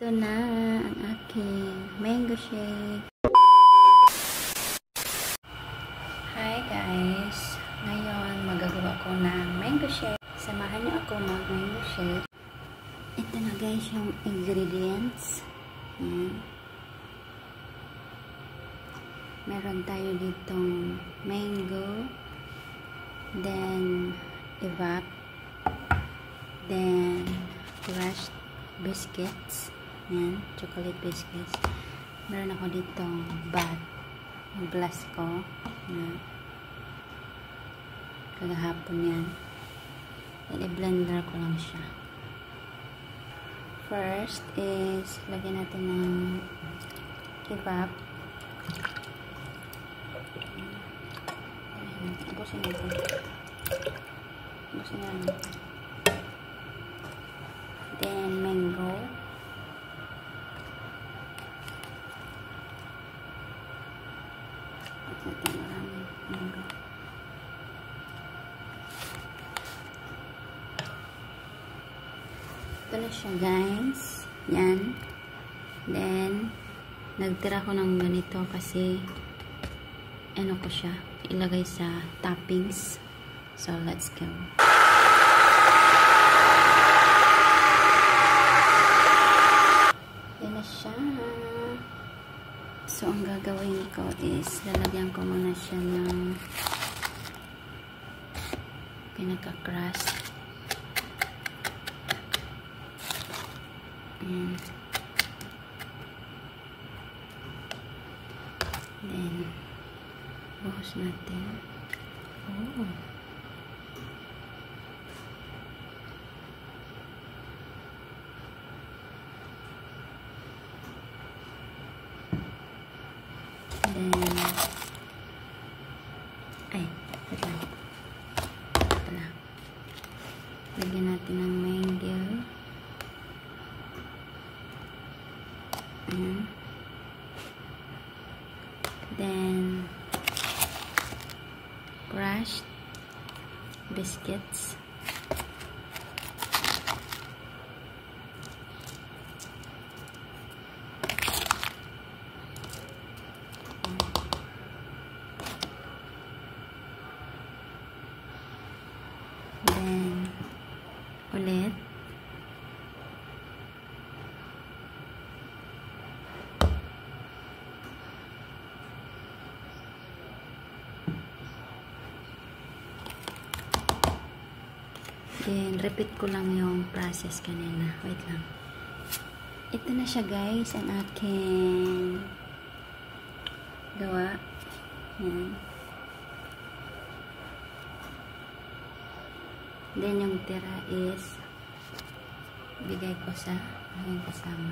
Ito na ang aking mango shake. Hi guys! Ngayon magagawa ko ng mango shake. Samahan niyo ako mag-mango shake. Ito na guys yung ingredients. Yan. Meron tayo ditong mango, then evap, then crushed biscuits. Yan, chocolate biscuits. Meron ako ditong bat. Yung blast ko. Na kagahapon yan. Then, i-blender ko lang siya. First is, lagyan natin ng evap. Ubusin natin. Ubusin natin. Then, mango. Natin maraming mango. Ito na siya guys. Yan. Then, nagtira ko ng ganito kasi ano ko siya, ilagay sa toppings. So, let's go. Yan na siya. So, ang gagawin ko is, lalagyan ko muna siya ng pinaka-crust. Ayan. Then, buhos natin. Oh. Then, ay, wait lang. Pala. Lagyan natin ng mango. Ayan. Then, crushed biscuits. Then, ulit. Then, repeat ko lang yung process kanina. Wait lang. Ito na siya guys, ang aking gawa. Yan. Then, yung tira is bigay ko sa aking kasama.